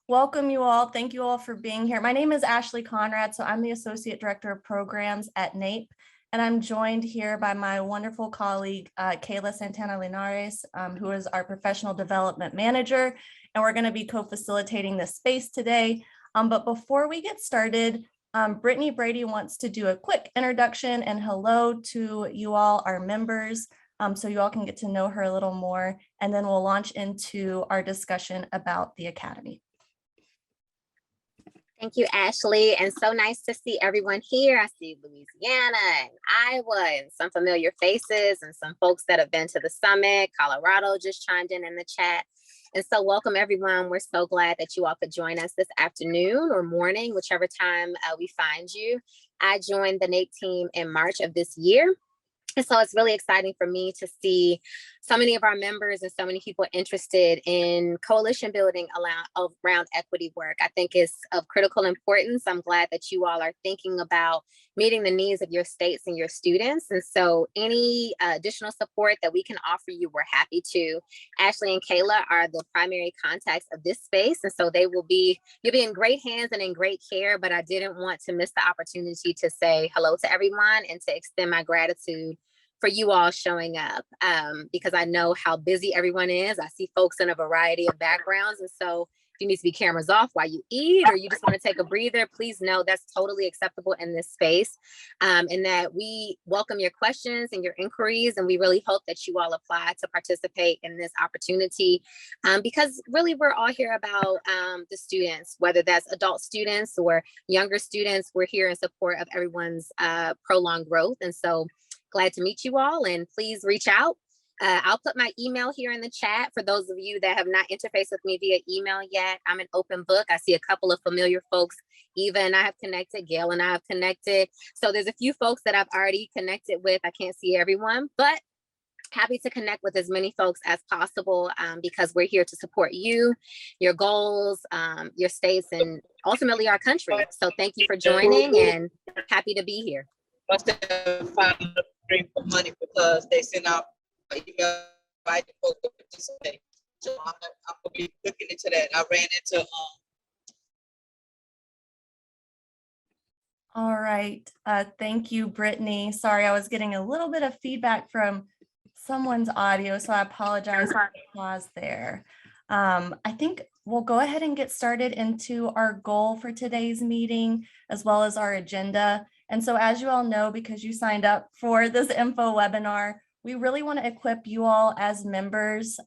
Welcome you all. Thank you all for being here. My name is Ashley Conrad, so I'm the Associate Director of Programs at NAPE, and I'm joined here by my wonderful colleague, Kayla Santana Linares, who is our Professional Development Manager, and we're going to be co-facilitating this space today. But before we get started, Brittany Brady wants to do a quick introduction and hello to you all, our members, so you all can get to know her a little more, and then we'll launch into our discussion about the Academy. Thank you, Ashley, and so nice to see everyone here. I see Louisiana and Iowa and some familiar faces and some folks that have been to the summit. Colorado just chimed in the chat. And so welcome everyone. We're so glad that you all could join us this afternoon or morning, whichever time we find you. I joined the NAPE team in March of this year. And so it's really exciting for me to see so many of our members and so many people interested in coalition building around equity work. I think it's of critical importance. I'm glad that you all are thinking about meeting the needs of your states and your students. And so any additional support that we can offer you, we're happy to. Ashley and Kayla are the primary contacts of this space. And so you'll be in great hands and in great care, but I didn't want to miss the opportunity to say hello to everyone and to extend my gratitude for you all showing up, because I know how busy everyone is. I see folks in a variety of backgrounds. And so if you need to be cameras off while you eat, or you just want to take a breather, please know that's totally acceptable in this space, and that we welcome your questions and your inquiries. And we really hope that you all apply to participate in this opportunity, because really we're all here about the students, whether that's adult students or younger students. We're here in support of everyone's prolonged growth. And so glad to meet you all, and please reach out. I'll put my email here in the chat for those of you that have not interfaced with me via email yet. I'm an open book. I see a couple of familiar folks. Eva and I have connected, Gail and I have connected. So there's a few folks that I've already connected with. I can't see everyone, but happy to connect with as many folks as possible, because we're here to support you, your goals, your states, and ultimately our country. So thank you for joining, and happy to be here. For money because they send out email inviting folks to participate. So I'm gonna be looking into that. I ran into All right, thank you, Brittany. Sorry, I was getting a little bit of feedback from someone's audio, so I apologize for the pause there. I think we'll go ahead and get started into our goal for today's meeting, as well as our agenda. And so as you all know, because you signed up for this info webinar, we really want to equip you all as members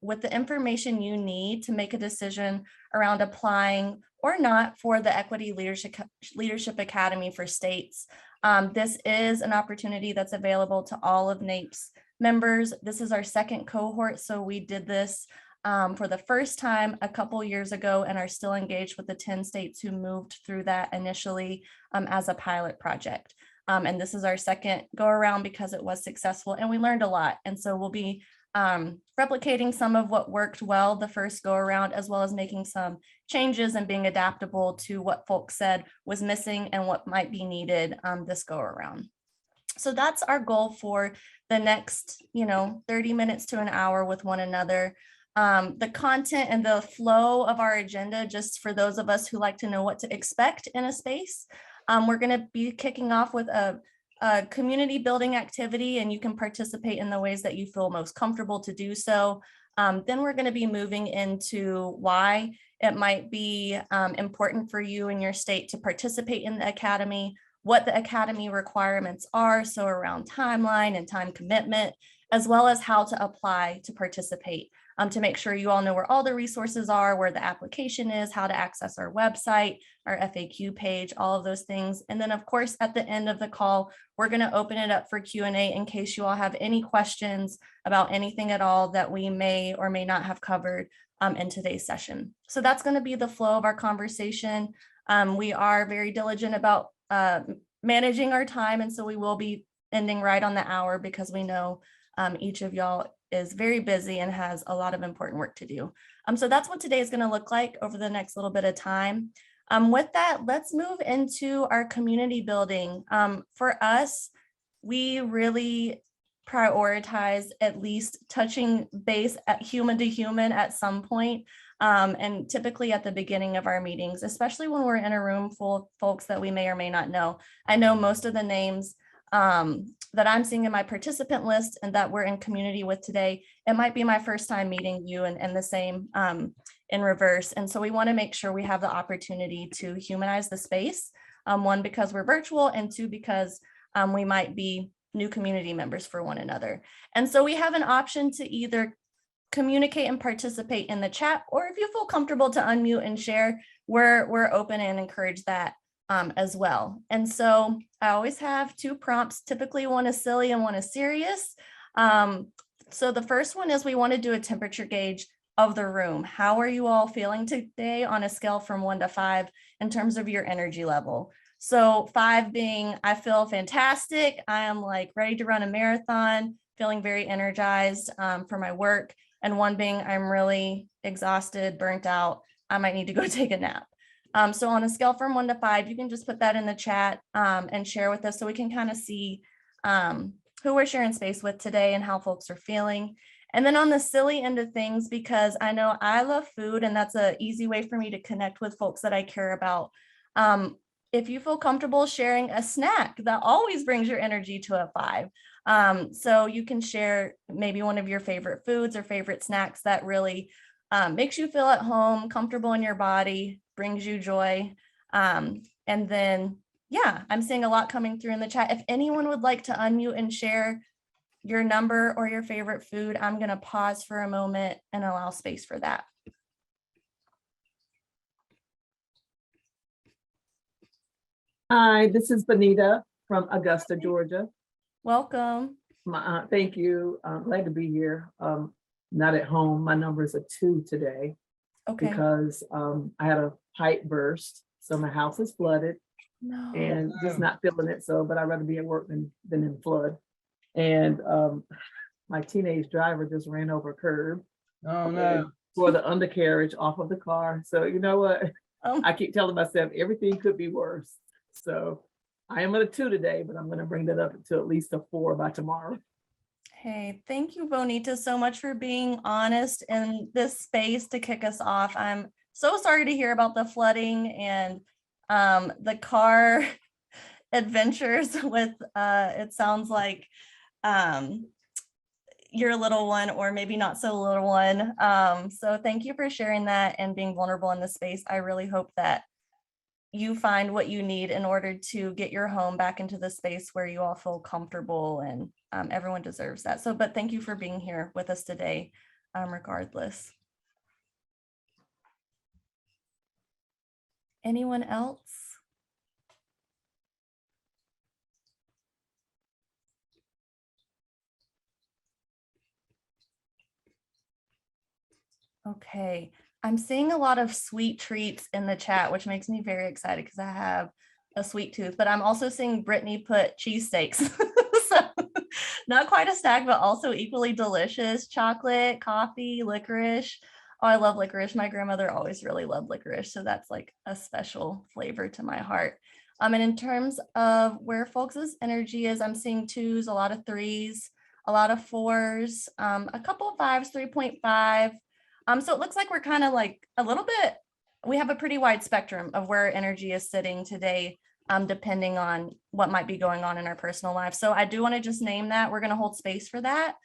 with the information you need to make a decision around applying or not for the Equity Leadership Academy for states. This is an opportunity that's available to all of NAPE's members. This is our second cohort, so we did this for the first time a couple years ago and are still engaged with the 10 states who moved through that initially as a pilot project. And this is our second go around because it was successful and we learned a lot. And so we'll be replicating some of what worked well the first go around, as well as making some changes and being adaptable to what folks said was missing and what might be needed this go around. So that's our goal for the next 30 minutes to an hour with one another. The content and the flow of our agenda, just for those of us who like to know what to expect in a space, we're going to be kicking off with a community building activity, and you can participate in the ways that you feel most comfortable to do so. Then we're going to be moving into why it might be important for you and your state to participate in the Academy, what the Academy requirements are, so around timeline and time commitment, as well as how to apply to participate. To make sure you all know where all the resources are, where the application is, how to access our website, our FAQ page, all of those things. And then of course, at the end of the call, we're going to open it up for Q&A in case you all have any questions about anything at all that we may or may not have covered in today's session. So that's going to be the flow of our conversation. We are very diligent about managing our time, and so we will be ending right on the hour because we know each of y'all is very busy and has a lot of important work to do. So that's what today is going to look like over the next little bit of time. With that, let's move into our community building. For us, we really prioritize at least touching base at human to human at some point. And typically at the beginning of our meetings, especially when we're in a room full of folks that we may or may not know. I know most of the names that I'm seeing in my participant list and that we're in community with today, it might be my first time meeting you, and the same in reverse. And so we want to make sure we have the opportunity to humanize the space. One, because we're virtual, and two, because we might be new community members for one another. And so we have an option to either communicate and participate in the chat, or if you feel comfortable to unmute and share, we're open and encourage that as well. And so I always have two prompts, typically one is silly and one is serious. So the first one is we want to do a temperature gauge of the room. How are you all feeling today on a scale from 1 to 5 in terms of your energy level? So 5 being, I feel fantastic. I am like ready to run a marathon, feeling very energized for my work. And 1 being, I'm really exhausted, burnt out. I might need to go take a nap. So on a scale from 1 to 5, you can just put that in the chat and share with us so we can kind of see who we're sharing space with today and how folks are feeling. And then on the silly end of things, because I know I love food and that's an easy way for me to connect with folks that I care about. If you feel comfortable sharing a snack, that always brings your energy to a 5. So you can share maybe one of your favorite foods or favorite snacks that really makes you feel at home, comfortable in your body, brings you joy. And then, yeah, I'm seeing a lot coming through in the chat. If anyone would like to unmute and share your number or your favorite food, I'm going to pause for a moment and allow space for that. Hi, this is Benita from Augusta, Georgia. Welcome. Thank you. I'm glad to be here. Not at home. My number is a 2 today. Okay. Because I had a pipe burst, so my house is flooded. No. And just not feeling it. So, but I'd rather be at work than in flood. And my teenage driver just ran over a curb. Oh no! For the undercarriage off of the car. So you know what? I keep telling myself everything could be worse. So I am at a 2 today, but I'm going to bring that up to at least a 4 by tomorrow. Hey, thank you, Bonita, so much for being honest in this space to kick us off. I'm so sorry to hear about the flooding and the car adventures with, it sounds like your little one, or maybe not so little one. So thank you for sharing that and being vulnerable in this space. I really hope that you find what you need in order to get your home back into the space where you all feel comfortable, and everyone deserves that. So, but thank you for being here with us today, regardless. Anyone else? Okay. I'm seeing a lot of sweet treats in the chat, which makes me very excited because I have a sweet tooth, but I'm also seeing Brittany put cheesesteaks. So not quite a snack, but also equally delicious. Chocolate, coffee, licorice. Oh, I love licorice. My grandmother always really loved licorice. So that's like a special flavor to my heart. And in terms of where folks' energy is, I'm seeing 2s, a lot of 3s, a lot of 4s, a couple of 5s, 3.5. So it looks like we're kind of like a little bit, we have a pretty wide spectrum of where energy is sitting today, depending on what might be going on in our personal lives. So I do want to just name that. We're going to hold space for that.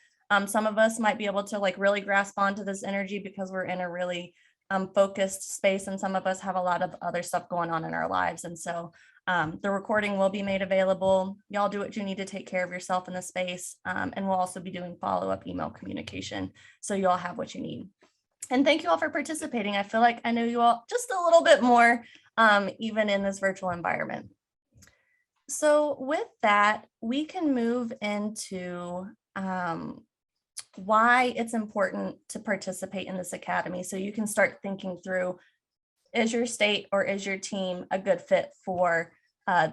Some of us might be able to like really grasp onto this energy because we're in a really focused space, and some of us have a lot of other stuff going on in our lives. And so the recording will be made available. Y'all do what you need to take care of yourself in the space. And we'll also be doing follow-up email communication, so you all have what you need. And thank you all for participating. I feel like I know you all just a little bit more, even in this virtual environment. So with that, we can move into why it's important to participate in this academy. So you can start thinking through, is your state or is your team a good fit for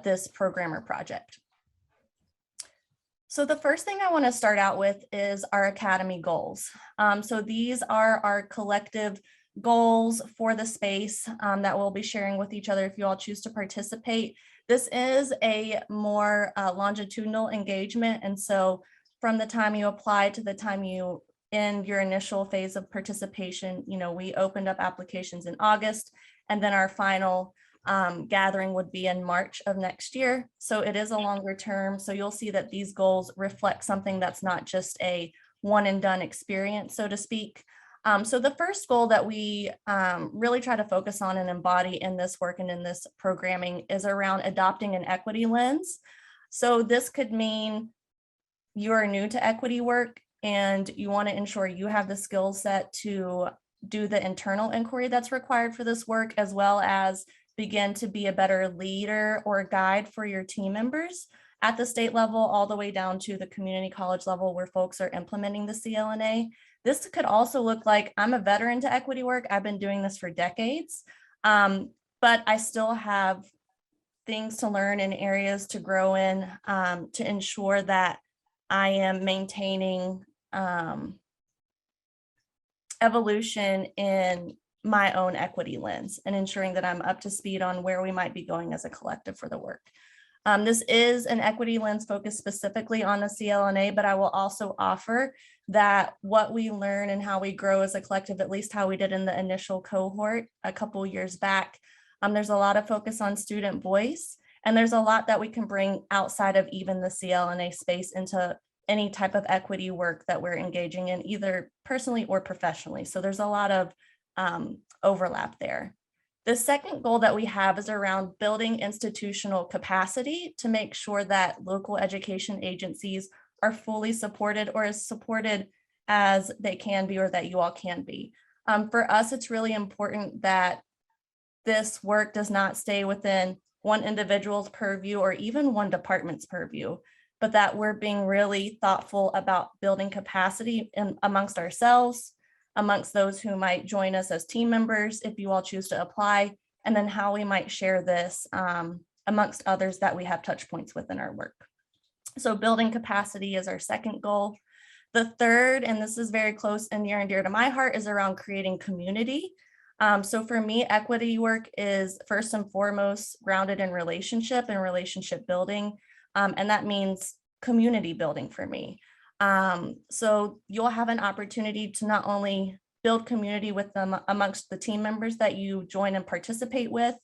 this program or project? So the first thing I want to start out with is our academy goals. So these are our collective goals for the space that we'll be sharing with each other if you all choose to participate. This is a more longitudinal engagement, and so from the time you apply to the time you end your initial phase of participation. You know, we opened up applications in August, and then our final gathering would be in March of next year. So it is a longer term. So you'll see that these goals reflect something that's not just a one and done experience, so to speak. So the first goal that we really try to focus on and embody in this work and in this programming is around adopting an equity lens. So this could mean you are new to equity work and you want to ensure you have the skill set to do the internal inquiry that's required for this work, as well as begin to be a better leader or guide for your team members at the state level, all the way down to the community college level where folks are implementing the CLNA. This could also look like, I'm a veteran to equity work. I've been doing this for decades, but I still have things to learn and areas to grow in to ensure that I am maintaining evolution in my own equity lens and ensuring that I'm up to speed on where we might be going as a collective for the work. This is an equity lens focused specifically on the CLNA, but I will also offer that what we learn and how we grow as a collective, at least how we did in the initial cohort a couple years back, there's a lot of focus on student voice, and there's a lot that we can bring outside of even the CLNA space into any type of equity work that we're engaging in, either personally or professionally. So there's a lot of overlap there. The second goal that we have is around building institutional capacity to make sure that local education agencies are fully supported, or as supported as they can be, or that you all can be. For us, it's really important that this work does not stay within one individual's purview or even one department's purview, but that we're being really thoughtful about building capacity amongst ourselves, amongst those who might join us as team members, if you all choose to apply, and then how we might share this amongst others that we have touch points with in our work. So building capacity is our second goal. The third, and this is very close and near and dear to my heart, is around creating community. So for me, equity work is first and foremost grounded in relationship and relationship building. And that means community building for me. So you'll have an opportunity to not only build community with them amongst the team members that you join and participate with,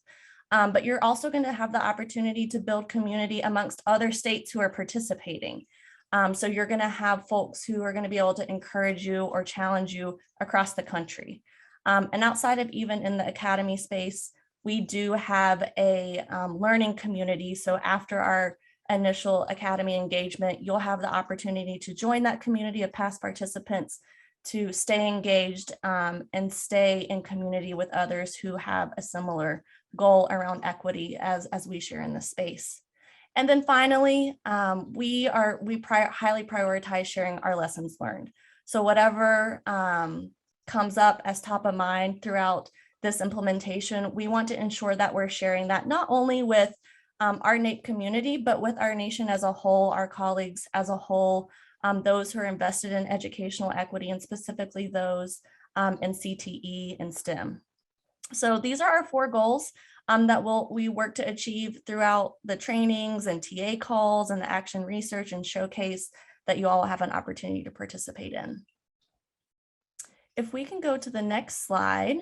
but you're also going to have the opportunity to build community amongst other states who are participating. So you're going to have folks who are going to be able to encourage you or challenge you across the country. And outside of even in the academy space, we do have a learning community. So after our initial academy engagement, you'll have the opportunity to join that community of past participants to stay engaged and stay in community with others who have a similar goal around equity as we share in this space. And then finally, we highly prioritize sharing our lessons learned. So whatever comes up as top of mind throughout this implementation, we want to ensure that we're sharing that not only with our NAPE community, but with our nation as a whole, our colleagues as a whole, those who are invested in educational equity, and specifically those in CTE and STEM. So these are our 4 goals that we work to achieve throughout the trainings and TA calls and the action research and showcase that you all have an opportunity to participate in. If we can go to the next slide.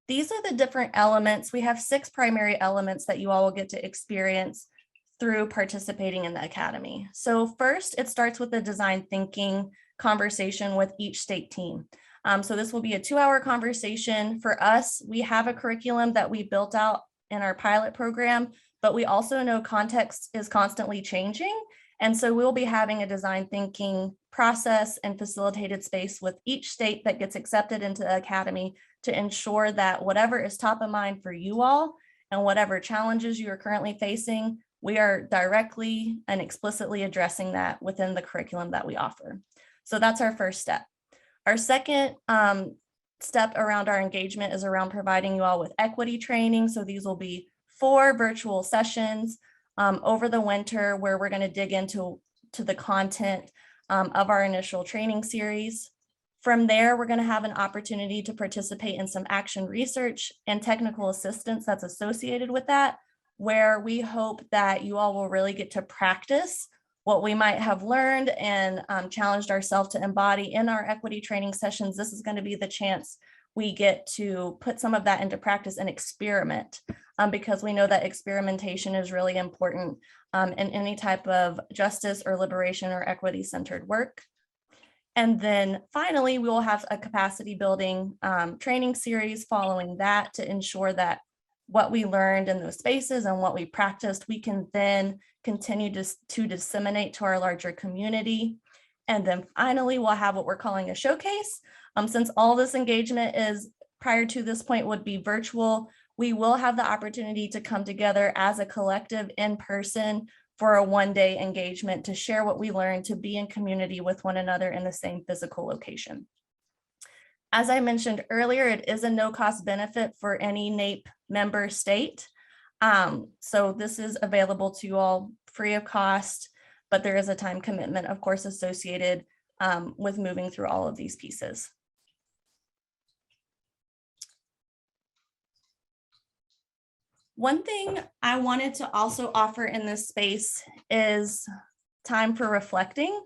These are the different elements. We have 6 primary elements that you all will get to experience through participating in the academy. So first, it starts with the design thinking conversation with each state team. So this will be a 2-hour conversation. For us, we have a curriculum that we built out in our pilot program, but we also know context is constantly changing. And so we'll be having a design thinking process and facilitated space with each state that gets accepted into the academy to ensure that whatever is top of mind for you all and whatever challenges you are currently facing, we are directly and explicitly addressing that within the curriculum that we offer. So that's our first step. Our second step around our engagement is around providing you all with equity training. So these will be 4 virtual sessions over the winter where we're going to dig into the content of our initial training series. From there, we're going to have an opportunity to participate in some action research and technical assistance that's associated with that, where we hope that you all will really get to practice what we might have learned and challenged ourselves to embody in our equity training sessions, this is going to be the chance we get to put some of that into practice and experiment, because we know that experimentation is really important in any type of justice or liberation or equity centered work. And then finally, we will have a capacity building training series following that to ensure that what we learned in those spaces and what we practiced, we can then continue to disseminate to our larger community. And then finally, we'll have what we're calling a showcase. Since all this engagement is prior to this point would be virtual, we will have the opportunity to come together as a collective in person for a one-day engagement to share what we learned, to be in community with one another in the same physical location. As I mentioned earlier, it is a no-cost benefit for any NAPE member state. So this is available to you all free of cost, but there is a time commitment, of course, associated with moving through all of these pieces. One thing I wanted to also offer in this space is time for reflecting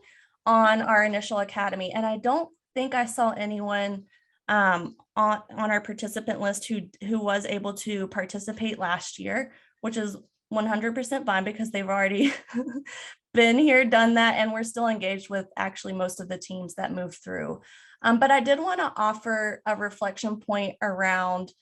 on our initial academy. And I don't think I saw anyone on our participant list who was able to participate last year, which is 100% fine because they've already been here, done that, and we're still engaged with actually most of the teams that moved through. But I did want to offer a reflection point around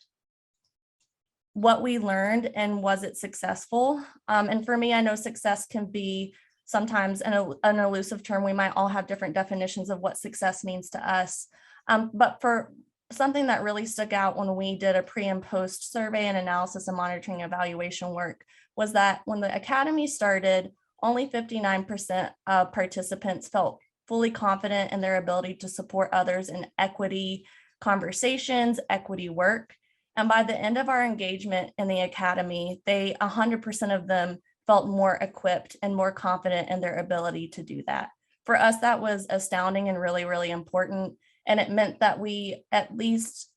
what we learned and was it successful? And for me, I know success can be sometimes an elusive term. We might all have different definitions of what success means to us. But for something that really stuck out when we did a pre and post survey and analysis and monitoring evaluation work was that when the academy started, only 59% of participants felt fully confident in their ability to support others in equity conversations, equity work. And by the end of our engagement in the academy, 100% of them felt more equipped and more confident in their ability to do that. For us, that was astounding and really, really important. And it meant that we at least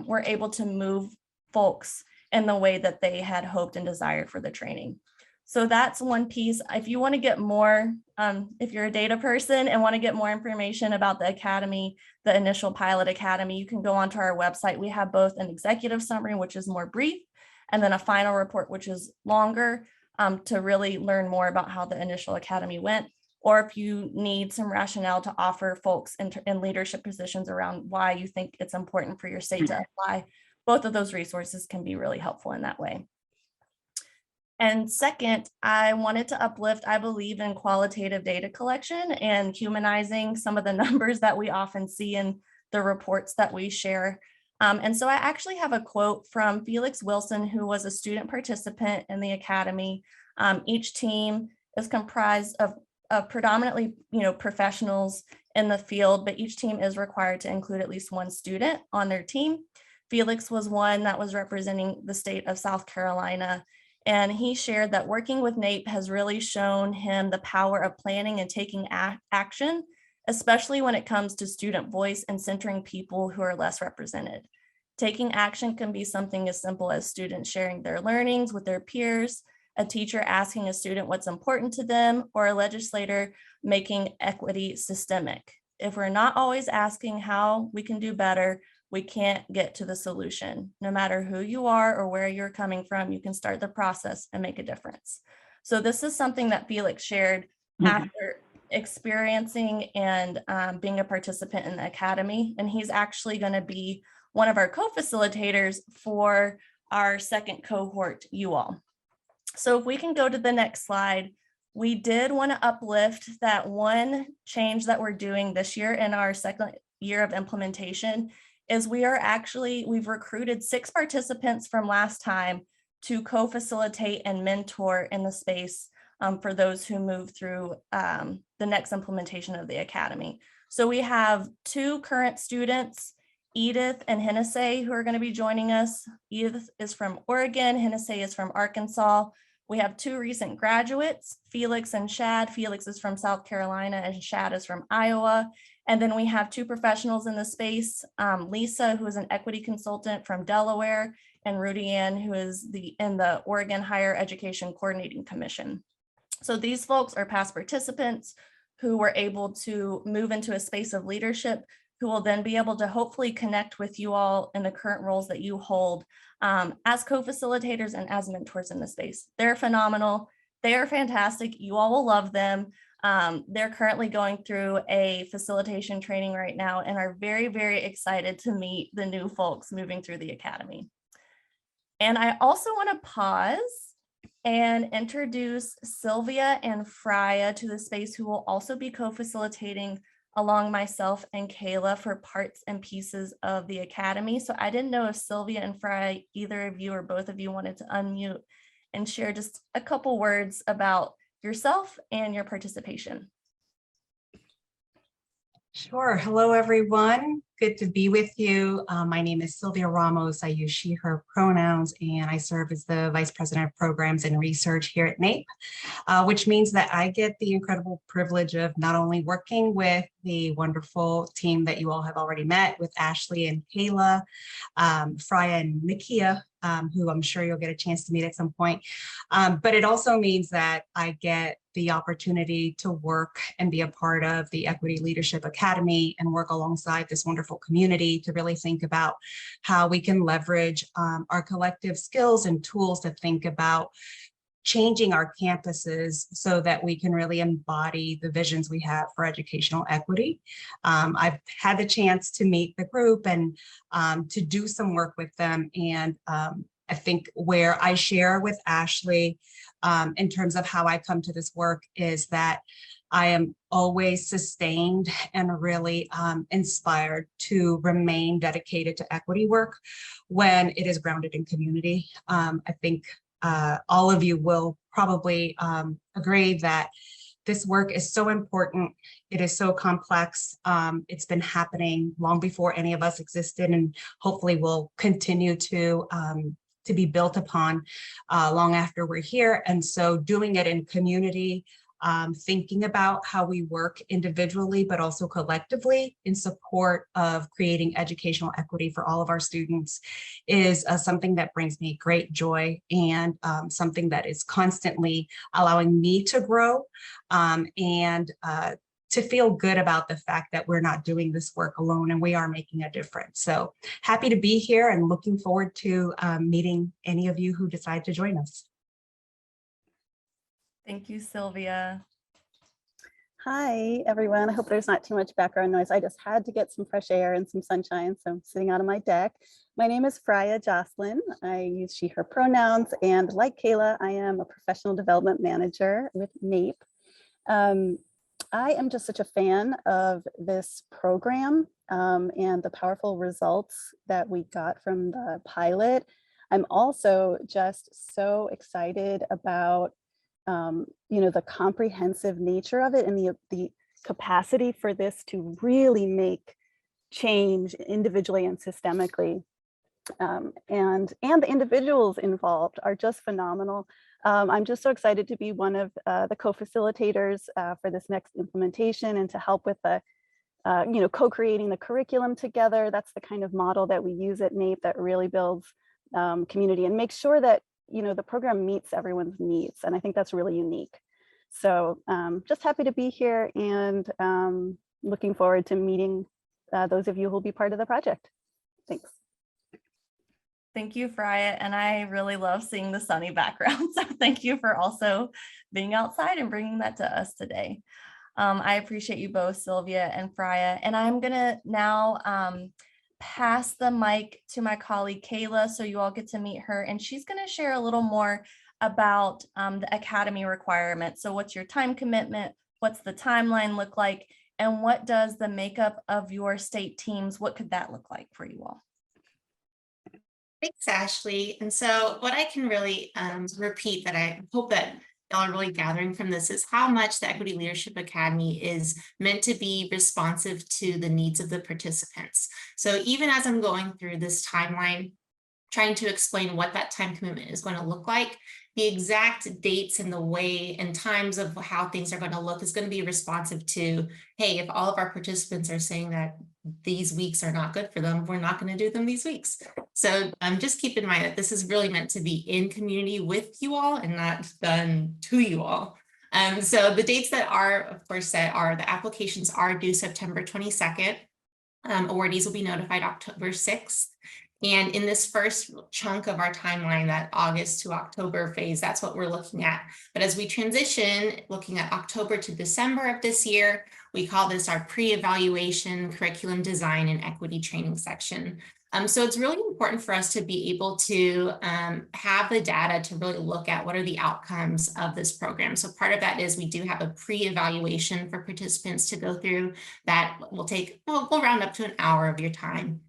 were able to move folks in the way that they had hoped and desired for the training. So that's one piece. If you want to get more, if you're a data person and want to get more information about the academy, the initial pilot academy, you can go onto our website. We have both an executive summary, which is more brief, and then a final report, which is longer, to really learn more about how the initial academy went. Or if you need some rationale to offer folks in leadership positions around why you think it's important for your state to apply, both of those resources can be really helpful in that way. And second, I wanted to uplift, I believe in qualitative data collection and humanizing some of the numbers that we often see in the reports that we share. And so I actually have a quote from Felix Wilson, who was a student participant in the academy. Each team is comprised of predominantly, professionals in the field, but each team is required to include at least one student on their team. Felix was one that was representing the state of South Carolina. And he shared that working with NAPE has really shown him the power of planning and taking action, especially when it comes to student voice and centering people who are less represented. Taking action can be something as simple as students sharing their learnings with their peers, a teacher asking a student what's important to them, or a legislator making equity systemic. If we're not always asking how we can do better, we can't get to the solution. No matter who you are or where you're coming from, you can start the process and make a difference. So this is something that Felix shared after experiencing and being a participant in the academy. And he's actually going to be one of our co-facilitators for our second cohort, you all. So if we can go to the next slide, we did want to uplift that one change that we're doing this year in our second year of implementation is we've recruited 6 participants from last time to co-facilitate and mentor in the space for those who move through the next implementation of the academy. So we have 2 current students, Edith and Hennessy, who are going to be joining us. Edith is from Oregon, Hennessy is from Arkansas. We have 2 recent graduates, Felix and Shad. Felix is from South Carolina and Shad is from Iowa. And then we have 2 professionals in the space, Lisa, who is an equity consultant from Delaware, and Rudy Ann, who is in the Oregon Higher Education Coordinating Commission. So these folks are past participants who were able to move into a space of leadership, who will then be able to hopefully connect with you all in the current roles that you hold as co-facilitators and as mentors in the space. They're phenomenal. They are fantastic. You all will love them. They're currently going through a facilitation training right now and are very, very excited to meet the new folks moving through the academy. And I also want to pause and introduce Sylvia and Freya to the space, who will also be co-facilitating along myself and Kayla for parts and pieces of the academy. So I didn't know if Sylvia and Freya, either of you or both of you, wanted to unmute and share just a couple words about yourself and your participation. Sure. Hello, everyone. Good to be with you. My name is Sylvia Ramos. I use she, her pronouns, and I serve as the Vice President of Programs and Research here at NAPE, which means that I get the incredible privilege of not only working with the wonderful team that you all have already met with Ashley and Kayla, Freya and Nikia, who I'm sure you'll get a chance to meet at some point. But it also means that I get the opportunity to work and be a part of the Equity Leadership Academy and work alongside this wonderful community to really think about how we can leverage our collective skills and tools to think about changing our campuses so that we can really embody the visions we have for educational equity. I've had the chance to meet the group and to do some work with them. And I think where I share with Ashley in terms of how I come to this work is that I am always sustained and really inspired to remain dedicated to equity work when it is grounded in community. I think all of you will probably agree that this work is so important. It is so complex. It's been happening long before any of us existed, and hopefully will continue to be built upon long after we're here. And so doing it in community, thinking about how we work individually, but also collectively in support of creating educational equity for all of our students is something that brings me great joy and something that is constantly allowing me to grow and to feel good about the fact that we're not doing this work alone and we are making a difference. So happy to be here and looking forward to meeting any of you who decide to join us. Thank you, Sylvia. Hi, everyone. I hope there's not too much background noise. I just had to get some fresh air and some sunshine, so I'm sitting out on my deck. My name is Freya Jocelyn. I use she, her pronouns, and like Kayla, I am a professional development manager with NAPE. I am just such a fan of this program and the powerful results that we got from the pilot. I'm also just so excited about the comprehensive nature of it and the capacity for this to really make change individually and systemically. And the individuals involved are just phenomenal. I'm just so excited to be one of the co-facilitators for this next implementation and to help with the co-creating the curriculum together. That's the kind of model that we use at NAPE that really builds community and makes sure that the program meets everyone's needs. And I think that's really unique. So just happy to be here and looking forward to meeting those of you who will be part of the project. Thanks. Thank you, Freya. And I really love seeing the sunny background. So thank you for also being outside and bringing that to us today. I appreciate you both, Sylvia and Freya. And I'm going to now pass the mic to my colleague, Kayla, so you all get to meet her. And she's going to share a little more about the academy requirements. So what's your time commitment? What's the timeline look like? And what does the makeup of your state teams, what could that look like for you all? Thanks, Ashley. And so what I can really repeat that I hope that y'all are really gathering from this is how much the Equity Leadership Academy is meant to be responsive to the needs of the participants. So even as I'm going through this timeline, trying to explain what that time commitment is going to look like, the exact dates and the way and times of how things are going to look is going to be responsive to, hey, if all of our participants are saying that these weeks are not good for them, we're not going to do them these weeks. So just keep in mind that this is really meant to be in community with you all and not done to you all. So the dates that are, of course, set are the applications are due September 22nd. Awardees will be notified October 6th. And in this first chunk of our timeline, that August to October phase, that's what we're looking at. But as we transition, looking at October to December of this year, we call this our pre-evaluation curriculum design and equity training section. So it's really important for us to be able to have the data to really look at what are the outcomes of this program. So part of that is we do have a pre-evaluation for participants to go through that will take, we'll round up to an hour of your time.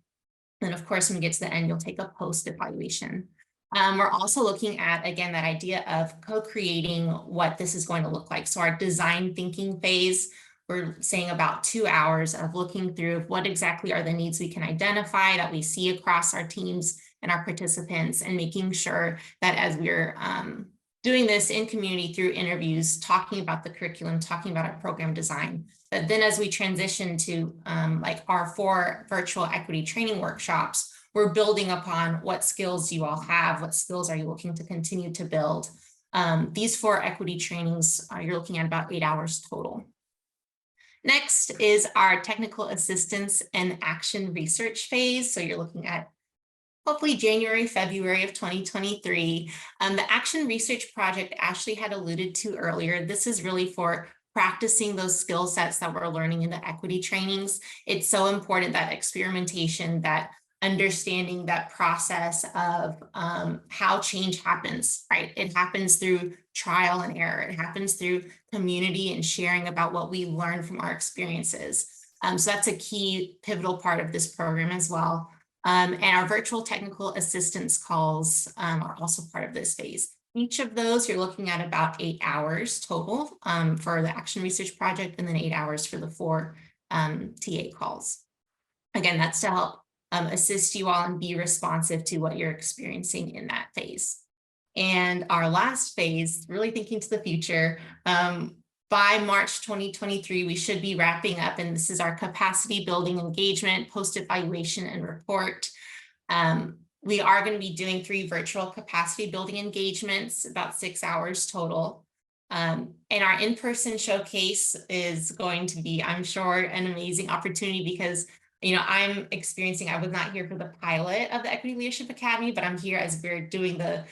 And of course, when we get to the end, you'll take a post-evaluation. We're also looking at, again, that idea of co-creating what this is going to look like. So our design thinking phase, we're saying about 2 hours of looking through what exactly are the needs we can identify that we see across our teams and our participants, and making sure that as we're doing this in community through interviews, talking about the curriculum, talking about our program design, that then as we transition to like our 4 virtual equity training workshops, we're building upon what skills you all have, what skills are you looking to continue to build. These 4 equity trainings, you're looking at about 8 hours total. Next is our technical assistance and action research phase. So you're looking at hopefully January, February of 2023. The action research project Ashley had alluded to earlier. This is really for practicing those skill sets that we're learning in the equity trainings. It's so important, that experimentation, that understanding that process of how change happens, right? It happens through trial and error. It happens through community and sharing about what we learned from our experiences. So that's a key pivotal part of this program as well. And our virtual technical assistance calls are also part of this phase. Each of those, you're looking at about 8 hours total for the action research project, and then 8 hours for the 4 TA calls. Again, that's to help assist you all and be responsive to what you're experiencing in that phase. And our last phase, really thinking to the future, by March 2023, we should be wrapping up, and this is our capacity building engagement, post-evaluation and report. We are going to be doing 3 virtual capacity building engagements, about 6 hours total. And our in-person showcase is going to be, I'm sure, an amazing opportunity because, you know, I'm experiencing, I was not here for the pilot of the Equity Leadership Academy, but I'm here as we're doing the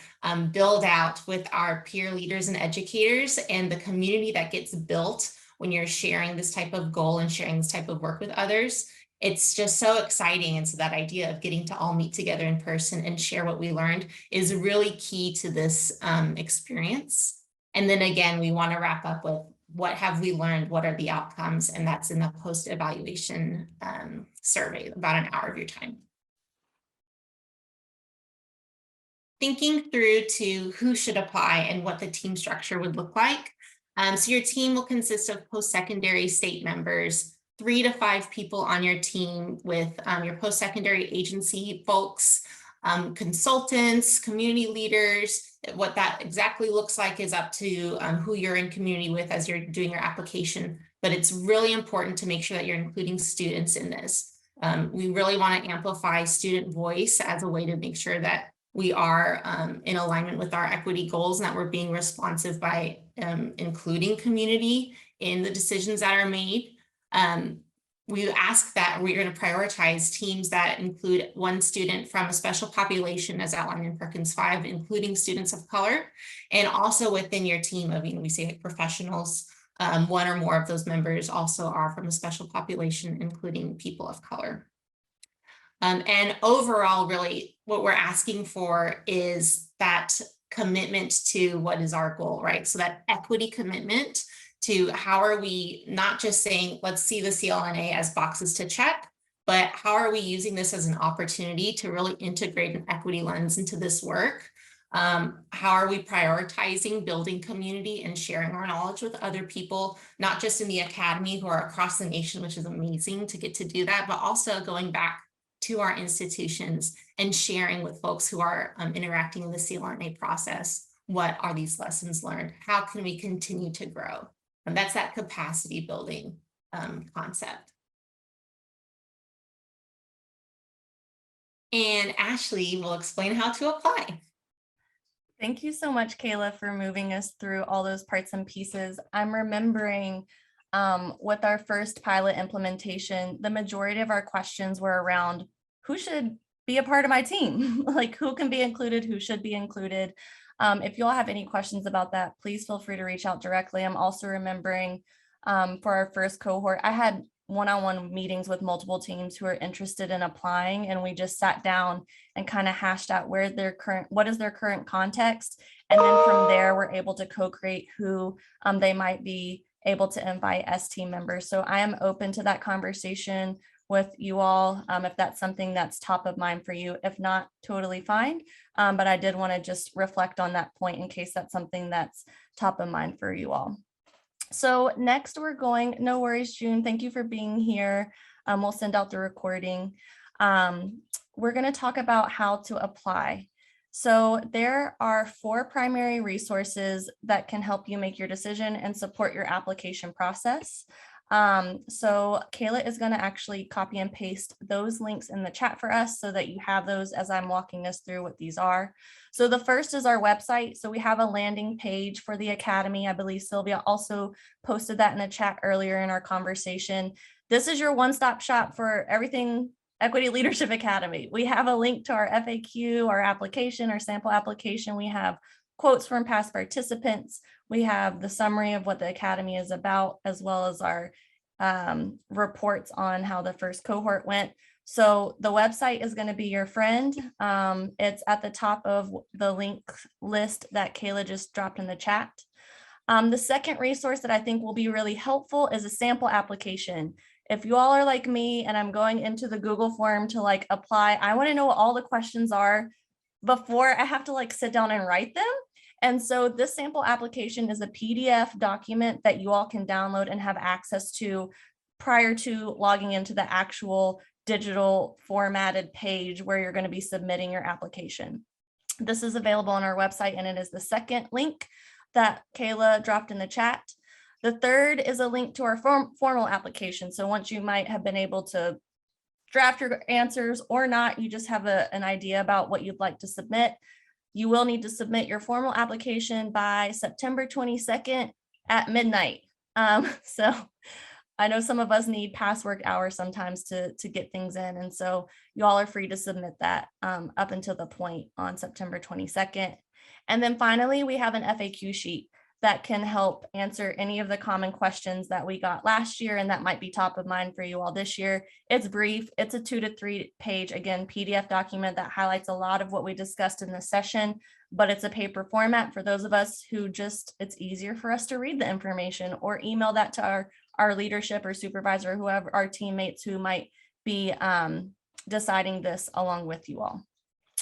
build out with our peer leaders and educators, and the community that gets built when you're sharing this type of goal and sharing this type of work with others. It's just so exciting. And so that idea of getting to all meet together in person and share what we learned is really key to this experience. And then again, we want to wrap up with what have we learned, what are the outcomes, and that's in the post-evaluation survey, about an hour of your time. Thinking through to who should apply and what the team structure would look like. So your team will consist of post-secondary state members, 3 to 5 people on your team with your post-secondary agency folks, consultants, community leaders. What that exactly looks like is up to who you're in community with as you're doing your application, but it's really important to make sure that you're including students in this. We really want to amplify student voice as a way to make sure that we are in alignment with our equity goals and that we're being responsive by including community in the decisions that are made. We ask that we're going to prioritize teams that include 1 student from a special population as outlined in Perkins 5, including students of color, and also within your team of, you know, we say like professionals, 1 or more of those members also are from a special population, including people of color. And overall, really what we're asking for is that commitment to what is our goal, right? So that equity commitment to how are we not just saying, let's see the CLNA as boxes to check, but how are we using this as an opportunity to really integrate an equity lens into this work? How are we prioritizing building community and sharing our knowledge with other people, not just in the academy who are across the nation, which is amazing to get to do that, but also going back to our institutions and sharing with folks who are interacting in the CLNA process. What are these lessons learned? How can we continue to grow? And that's that capacity building concept. And Ashley will explain how to apply. Thank you so much, Kayla, for moving us through all those parts and pieces. I'm remembering with our first pilot implementation, the majority of our questions were around who should be a part of my team, like who can be included, who should be included. If you all have any questions about that, please feel free to reach out directly. I'm also remembering for our first cohort, I had one-on-one meetings with multiple teams who are interested in applying, and we just sat down and kind of hashed out what is their current context, and then from there we're able to co-create who they might be able to invite as team members. So I am open to that conversation with you all if that's something that's top of mind for you. If not, totally fine. But I did want to just reflect on that point in case that's something that's top of mind for you all. So next we're going, no worries, June, thank you for being here. We'll send out the recording. We're going to talk about how to apply. So there are 4 primary resources that can help you make your decision and support your application process. So Kayla is going to actually copy and paste those links in the chat for us so that you have those as I'm walking us through what these are. So the first is our website. So we have a landing page for the Academy. I believe Sylvia also posted that in the chat earlier in our conversation. This is your one-stop shop for everything Equity Leadership Academy. We have a link to our FAQ, our application, our sample application. We have quotes from past participants. We have the summary of what the Academy is about, as well as our reports on how the first cohort went. So the website is going to be your friend. It's at the top of the link list that Kayla just dropped in the chat. The second resource that I think will be really helpful is a sample application. If you all are like me and I'm going into the Google form to like apply, I want to know what all the questions are before I have to like sit down and write them. And so this sample application is a PDF document that you all can download and have access to prior to logging into the actual digital formatted page where you're going to be submitting your application. This is available on our website, and it is the second link that Kayla dropped in the chat. The third is a link to our formal application. So once you might have been able to draft your answers or not, you just have an idea about what you'd like to submit. You will need to submit your formal application by September 22nd at midnight. So I know some of us need past work hours sometimes to get things in. And so you all are free to submit that up until the point on September 22nd. And then finally, we have an FAQ sheet that can help answer any of the common questions that we got last year and that might be top of mind for you all this year. It's brief. It's a 2 to 3 page, again, PDF document that highlights a lot of what we discussed in this session, but it's a paper format for those of us who just, it's easier for us to read the information or email that to our leadership or supervisor, whoever, our teammates who might be deciding this along with you all.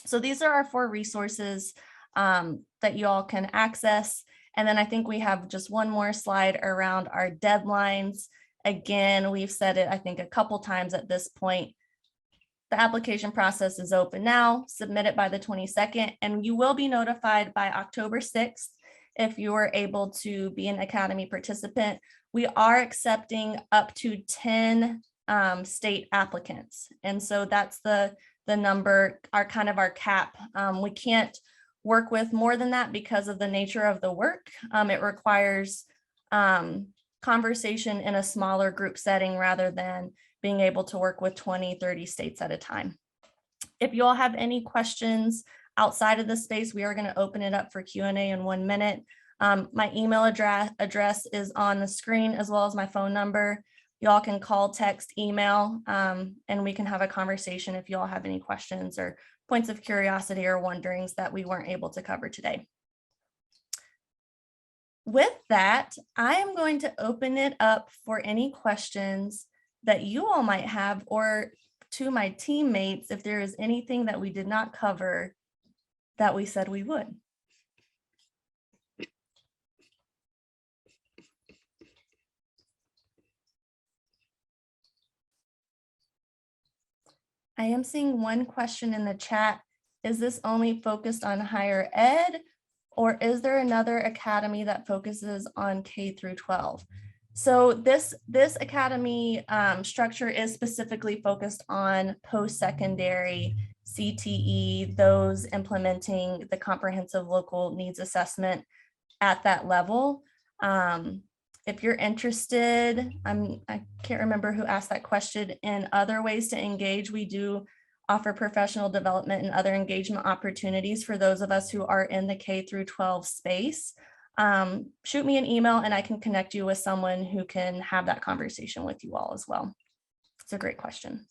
So these are our 4 resources that you all can access. And then I think we have just one more slide around our deadlines. Again, we've said it, I think, a couple times at this point. The application process is open now. Submit it by the 22nd, and you will be notified by October 6th if you are able to be an Academy participant. We are accepting up to 10 state applicants. And so that's the number, our kind of our cap. We can't work with more than that because of the nature of the work. It requires conversation in a smaller group setting rather than being able to work with 20, 30 states at a time. If you all have any questions outside of this space, we are going to open it up for Q&A in 1 minute. My email address is on the screen, as well as my phone number. You all can call, text, email, and we can have a conversation if you all have any questions or points of curiosity or wonderings that we weren't able to cover today. With that, I am going to open it up for any questions that you all might have, or to my teammates, if there is anything that we did not cover that we said we would. I am seeing one question in the chat. Is this only focused on higher ed, or is there another academy that focuses on K through 12? So this academy structure is specifically focused on post-secondary CTE, those implementing the comprehensive local needs assessment at that level. If you're interested, I can't remember who asked that question, in other ways to engage, we do offer professional development and other engagement opportunities for those of us who are in the K through 12 space. Shoot me an email and I can connect you with someone who can have that conversation with you all as well. It's a great question.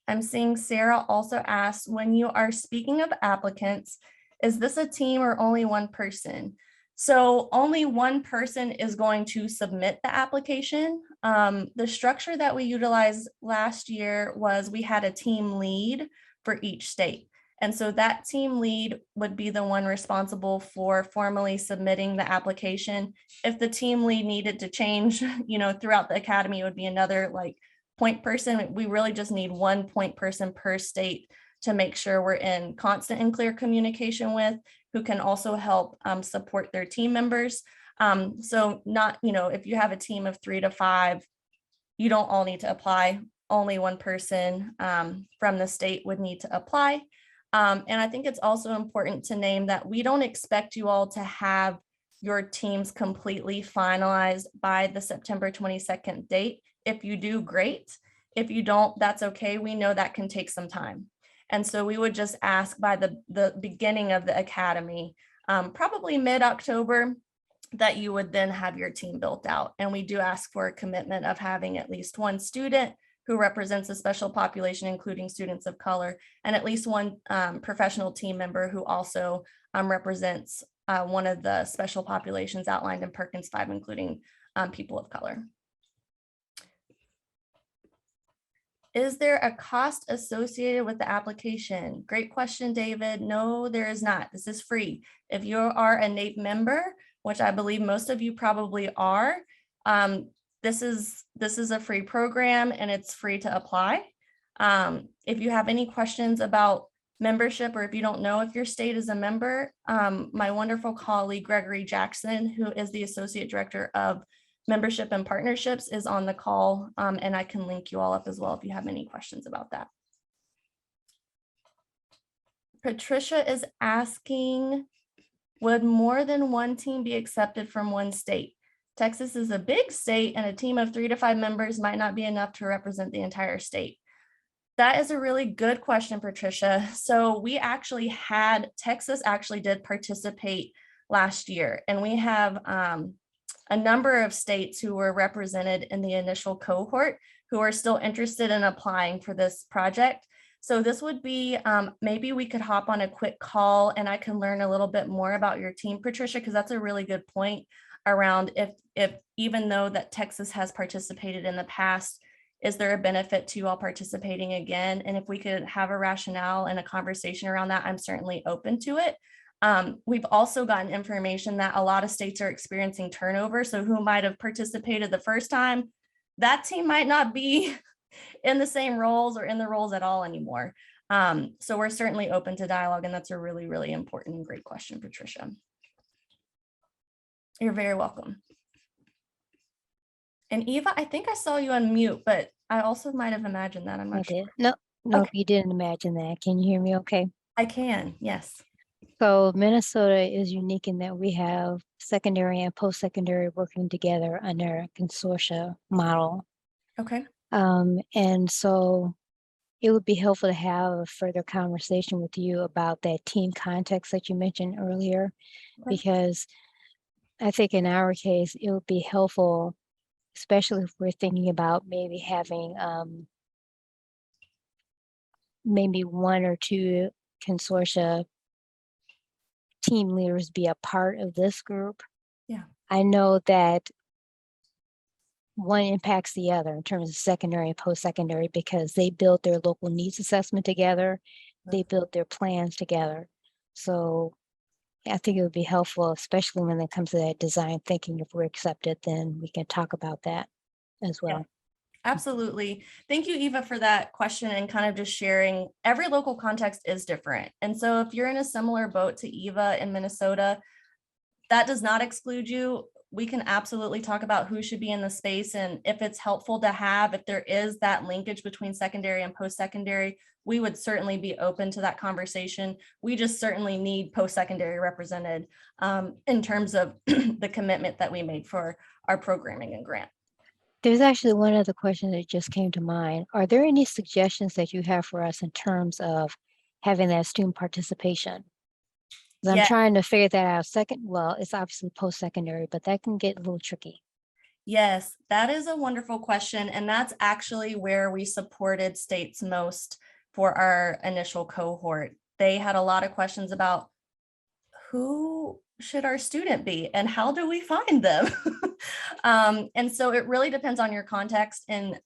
I'm seeing Sarah also asked, when you are speaking of applicants, is this a team or only one person? So only one person is going to submit the application. The structure that we utilized last year was we had a team lead for each state. And so that team lead would be the one responsible for formally submitting the application. If the team lead needed to change, throughout the academy, it would be another point person. We really just need one point person per state to make sure we're in constant and clear communication with, who can also help support their team members. So not, if you have a team of 3 to 5, you don't all need to apply. Only one person from the state would need to apply. And I think it's also important to name that we don't expect you all to have your teams completely finalized by the September 22nd date. If you do, great. If you don't, that's okay. We know that can take some time. And so we would just ask by the beginning of the academy, probably mid-October, that you would then have your team built out. And we do ask for a commitment of having at least one student who represents a special population, including students of color, and at least one professional team member who also represents one of the special populations outlined in Perkins 5, including people of color. Is there a cost associated with the application? Great question, David. No, there is not. This is free. If you are a NAPE member, which I believe most of you probably are, this is a free program and it's free to apply. If you have any questions about membership, or if you don't know if your state is a member, my wonderful colleague, Gregory Jackson, who is the Associate Director of Membership and Partnerships, is on the call, and I can link you all up as well if you have any questions about that. Patricia is asking, would more than one team be accepted from one state? Texas is a big state and a team of 3 to 5 members might not be enough to represent the entire state. That is a really good question, Patricia. So we actually Texas actually did participate last year, and we have a number of states who were represented in the initial cohort who are still interested in applying for this project. So this would be, maybe we could hop on a quick call and I can learn a little bit more about your team, Patricia, because that's a really good point around if even though that Texas has participated in the past, is there a benefit to you all participating again? And if we could have a rationale and a conversation around that, I'm certainly open to it. We've also gotten information that a lot of states are experiencing turnover. So who might have participated the first time, that team might not be in the same roles or in the roles at all anymore. So we're certainly open to dialogue, and that's a really, really important and great question, Patricia. You're very welcome. And Eva, I think I saw you on mute, but I also might have imagined that. I'm not sure. No, Okay. you didn't imagine that. Can you hear me okay? I can, yes. So Minnesota is unique in that we have secondary and post-secondary working together under a consortia model. Okay. And so it would be helpful to have a further conversation with you about that team context that you mentioned earlier, because I think in our case, it would be helpful, especially if we're thinking about maybe having maybe 1 or 2 consortia team leaders be a part of this group. Yeah. I know that one impacts the other in terms of secondary and post-secondary because they build their local needs assessment together. They build their plans together. So I think it would be helpful, especially when it comes to that design thinking. If we're accepted, then we can talk about that as well. Yeah. Absolutely. Thank you, Eva, for that question and kind of just sharing. Every local context is different. And so if you're in a similar boat to Eva in Minnesota, that does not exclude you. we can absolutely talk about who should be in the space, and if it's helpful to have, if there is that linkage between secondary and post-secondary, we would certainly be open to that conversation. We just certainly need post-secondary represented in terms of the commitment that we made for our programming and grant. There's actually one other question that just came to mind. Are there any suggestions that you have for us in terms of having that student participation? 'Cause I'm Yeah. trying to figure that out. Well, it's obviously post-secondary, but that can get a little tricky. Yes, that is a wonderful question. And that's actually where we supported states most for our initial cohort. They had a lot of questions about who should our student be and how do we find them? And so it really depends on your context. And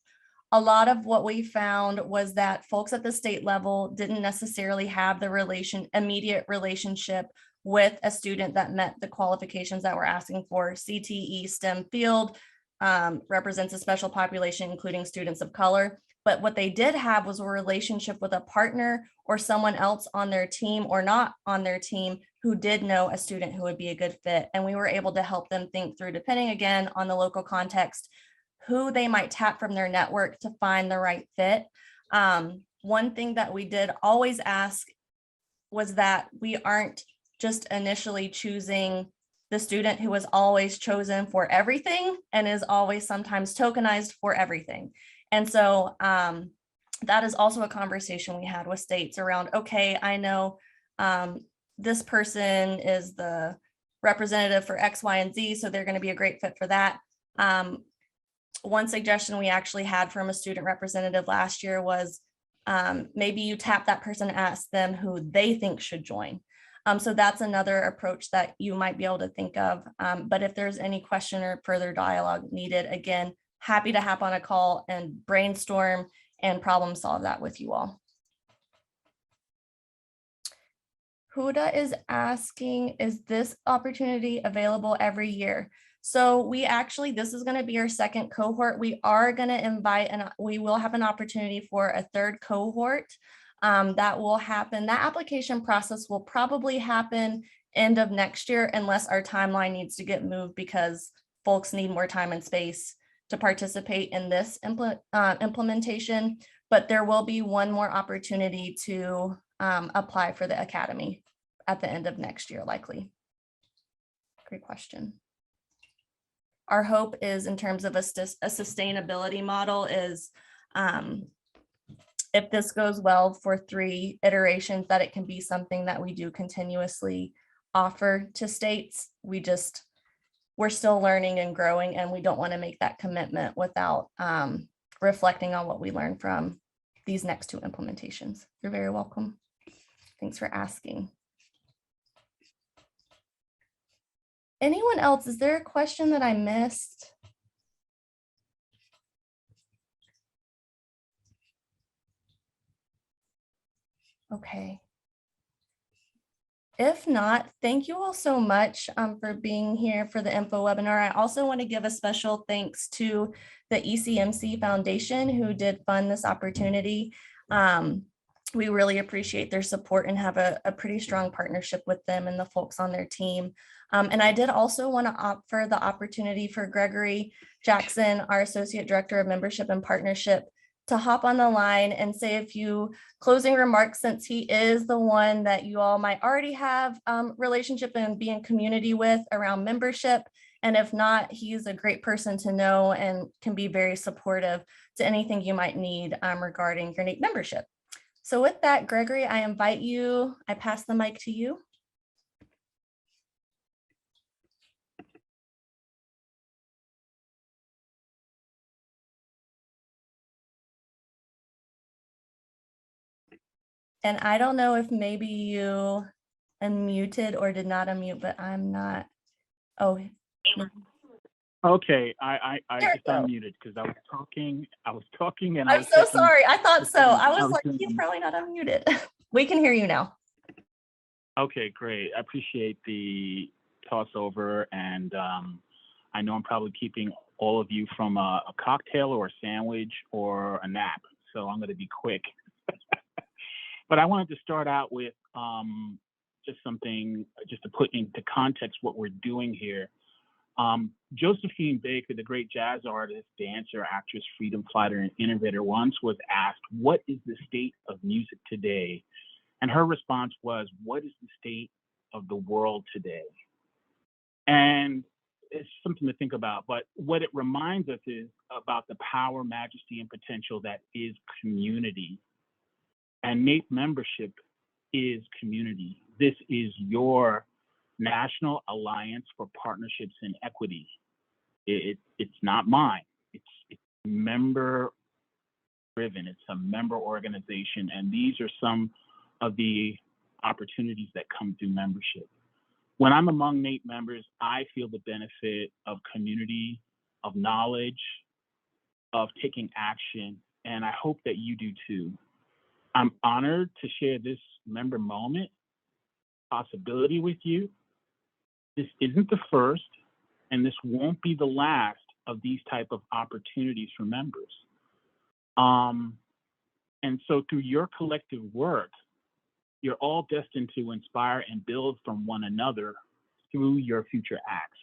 a lot of what we found was that folks at the state level didn't necessarily have the immediate relationship with a student that met the qualifications that we're asking for. CTE STEM field represents a special population, including students of color. But what they did have was a relationship with a partner or someone else on their team or not on their team who did know a student who would be a good fit. And we were able to help them think through, depending again on the local context, who they might tap from their network to find the right fit. One thing that we did always ask was that we aren't just initially choosing the student who was always chosen for everything and is always sometimes tokenized for everything. And so that is also a conversation we had with states around, okay, I know this person is the representative for X, Y, and Z, so they're going to be a great fit for that. One suggestion we actually had from a student representative last year was maybe you tap that person and ask them who they think should join. So that's another approach that you might be able to think of. But if there's any question or further dialogue needed, again, happy to hop on a call and brainstorm and problem solve that with you all. Huda is asking, is this opportunity available every year? So we actually, this is going to be our second cohort. We are going to invite, and we will have an opportunity for a third cohort that will happen. That application process will probably happen end of next year unless our timeline needs to get moved because folks need more time and space to participate in this implementation. But there will be one more opportunity to apply for the academy at the end of next year, likely. Great question. Our hope is, in terms of a sustainability model, is if this goes well for 3 iterations, that it can be something that we do continuously offer to states. We're still learning and growing, and we don't want to make that commitment without reflecting on what we learned from these next 2 implementations. You're very welcome. Thanks for asking. Anyone else? Is there a question that I missed? Okay. If not, thank you all so much for being here for the info webinar. I also want to give a special thanks to the ECMC Foundation who did fund this opportunity. We really appreciate their support and have a pretty strong partnership with them and the folks on their team. And I did also want to offer the opportunity for Gregory Jackson, our Associate Director of Membership and Partnership, to hop on the line and say a few closing remarks, since he is the one that you all might already have relationship and be in community with around membership. And if not, he's a great person to know and can be very supportive to anything you might need regarding your NAPE membership. So with that, Gregory, I invite you, I pass the mic to you. And I don't know if maybe you unmuted or did not unmute, but I'm not. Oh. Okay, I just go. unmuted because I was talking and I'm so sorry. I thought so. I was like, he's probably not unmuted. We can hear you now. Okay, great. I appreciate the toss over, and I know I'm probably keeping all of you from a cocktail or a sandwich or a nap, so I'm going to be quick. But I wanted to start out with just something, just to put into context what we're doing here. Josephine Baker, the great jazz artist, dancer, actress, freedom fighter, and innovator, once was asked, "What is the state of music today?" And her response was, "What is the state of the world today?" And it's something to think about, but what it reminds us is about the power, majesty, and potential that is community. And NAPE membership is community. This is your National Alliance for Partnerships in Equity. It's not mine. It's member driven. It's a member organization. And these are some of the opportunities that come through membership. When I'm among NAPE members, I feel the benefit of community, of knowledge, of taking action, and I hope that you do too. I'm honored to share this member moment possibility with you. This isn't the first, and this won't be the last of these type of opportunities for members. And so through your collective work, you're all destined to inspire and build from one another through your future acts.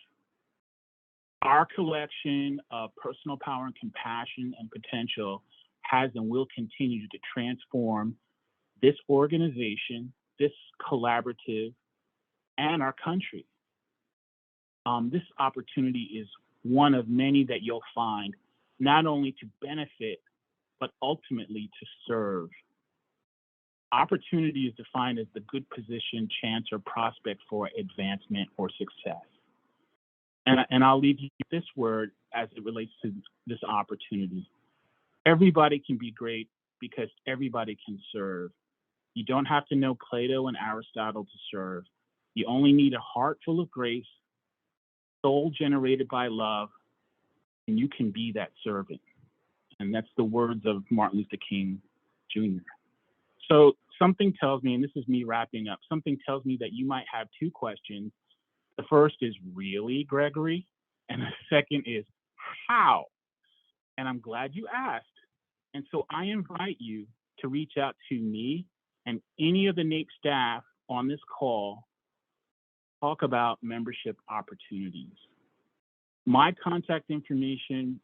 Our collection of personal power and compassion and potential has and will continue to transform this organization, this collaborative, and our country. This opportunity is one of many that you'll find, not only to benefit, but ultimately to serve. Opportunity is defined as the good position, chance, or prospect for advancement or success. And I'll leave you with this word as it relates to this opportunity. Everybody can be great because everybody can serve. You don't have to know Plato and Aristotle to serve. You only need a heart full of grace, soul generated by love, and you can be that servant. And that's the words of Martin Luther King Jr. So something tells me, and this is me wrapping up, something tells me that you might have two questions. The first is, really, Gregory? And the second is, how? And I'm glad you asked. And so I invite you to reach out to me and any of the NAPE staff on this call, talk about membership opportunities. My contact information,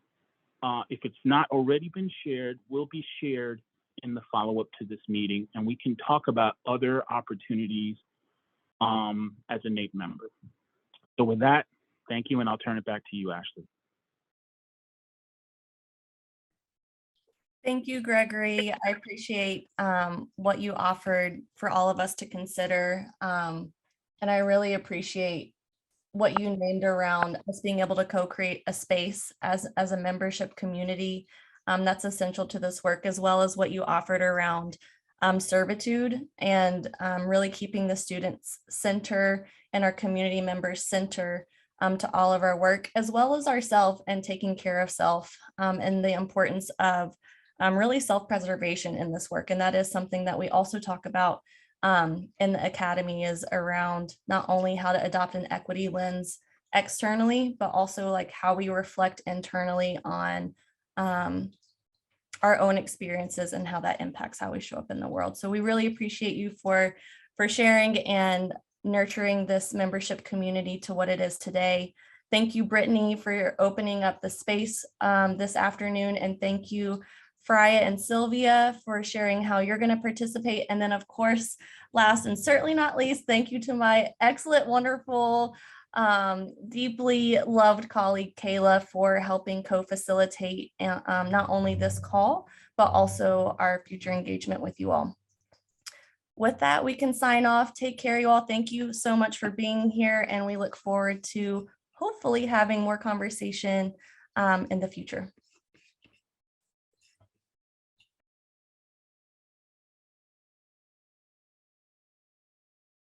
if it's not already been shared, will be shared in the follow-up to this meeting, and we can talk about other opportunities as a NAPE member. So with that, thank you, and I'll turn it back to you, Ashley. Thank you, Gregory. I appreciate what you offered for all of us to consider. And I really appreciate what you named around us being able to co-create a space as a membership community that's essential to this work, as well as what you offered around servitude and really keeping the students center and our community members center to all of our work, as well as ourself and taking care of self and the importance of really self-preservation in this work. And that is something that we also talk about in the Academy, is around not only how to adopt an equity lens externally, but also like how we reflect internally on our own experiences and how that impacts how we show up in the world. So we really appreciate you for sharing and nurturing this membership community to what it is today. Thank you, Brittany, for opening up the space this afternoon. And thank you, Freya and Sylvia, for sharing how you're going to participate. And then, of course, last and certainly not least, thank you to my excellent, wonderful, deeply loved colleague, Kayla, for helping co-facilitate not only this call, but also our future engagement with you all. With that, we can sign off. Take care, you all. Thank you so much for being here, and we look forward to hopefully having more conversation in the future.